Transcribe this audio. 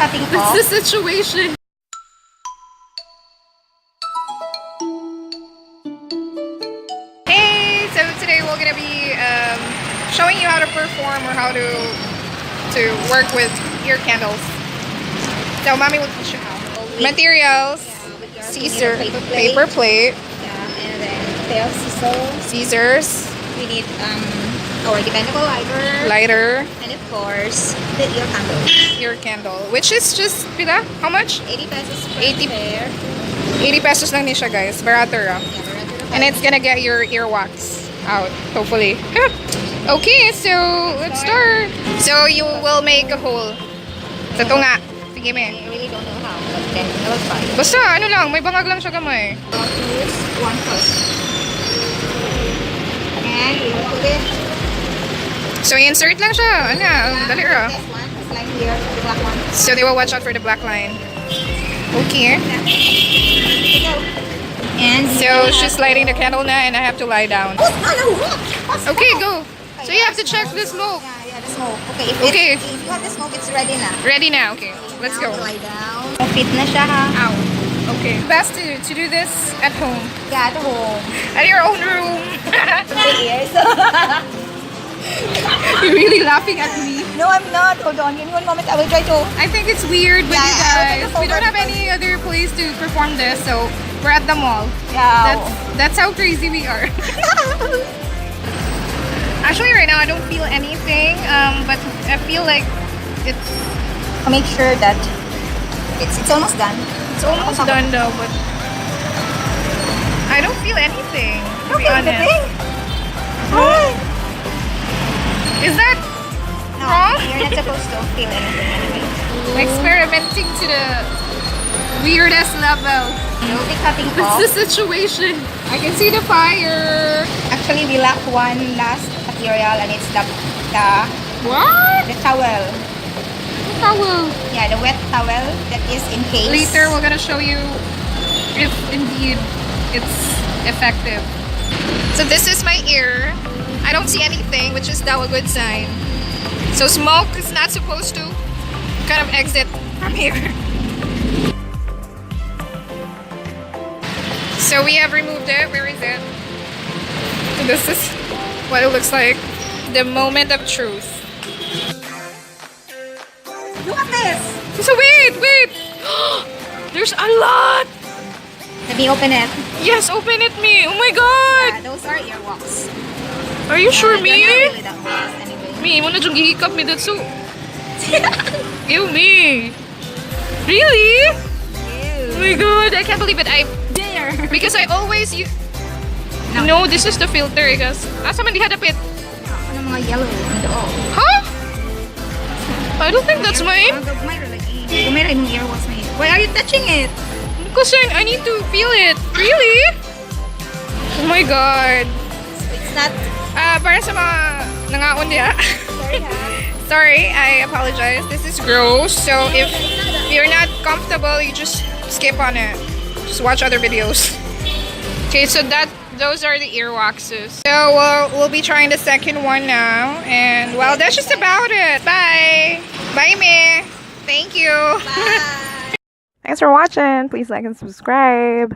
cutting off. That's the situation. Hey, so today we're gonna be showing you how to perform or how to work with ear candles. So mommy will teach you how. Materials, scissors, paper plate, Yeah, and then pair of scissors, we need our dependable lighter, and of course the ear candle. which is just, pila? How much? 80 pesos per 80 pair. 80 pesos lang ni siya, guys. Barato ra. Yeah, And it's gonna get your earwax out, hopefully. Okay, so let's start. So you will make a hole. Sa tunga. Sige, me. I really don't know how, but then I will try. Basta, ano lang, may bangag lang siya gamay. I'll choose one first. And we will put it. So insert lang siya. Ano, dali ra. This one, this line here, the black one. So they will watch out for the black line. Okay. And So she's lighting the candle na and I have to lie down. Okay, go. So you have to check the smoke. Yeah, the smoke. Okay, Okay. if you have the smoke, it's ready na. Ready now. Okay, let's go. Now, lie down. Fit na siya ha. Ow. Okay. Best to do this at home. Yeah, at home. At your own room. The ears. You're really laughing at me. No, I'm not. Hold on. Give me one moment. I will try to. I think it's weird with Yeah, you guys. We don't have any other place to perform this, so we're at the mall. Yeah. That's how crazy we are. Actually, right now I don't feel anything, but I feel like it's I'll make sure that it's almost done. it's almost done though, but I don't feel anything. To be honest. Hi. Is that No, wrong? you're not supposed to feel anything anyway. Experimenting to the weirdest level? You'll be cutting That's off. the situation. I can see the fire. Actually, we lack one last material, and it's the What? towel. Towel. Yeah, the wet towel that is in case. Later, we're gonna show you if indeed it's effective. So this is my ear. I don't see anything, which is now a good sign. So smoke is not supposed to kind of exit from here. So we have removed it. Where is it? So this is what it looks like. The moment of truth. Look at this. So wait. There's a lot. Let me open it. Yes, open it, me. Oh my god. Yeah, those are earwax. Are you sure, They're me? not really that wax anyway. Me, mo na dyan gihikap me. That's so... Ew, me. Really? Oh my god, I can't believe it. There. Because I always use... No, this is the filter, I guess. Asa man di hadapit? Ano mga yellow and all. Huh? I don't think that's mine. Gumay rin yung earwax na yun. Why are you touching it? Because I need to feel it. Really? Oh my god. It's not... Para sa mga nangaon diya. Sorry ha. Sorry, I apologize. This is gross. So if you're not comfortable, you just skip on it. Just watch other videos. Okay, so those are the earwaxes. So we'll be trying the second one now. And well, that's just about it. Bye. Bye, me. Thank you. Bye. Thanks for watching. Please like and subscribe.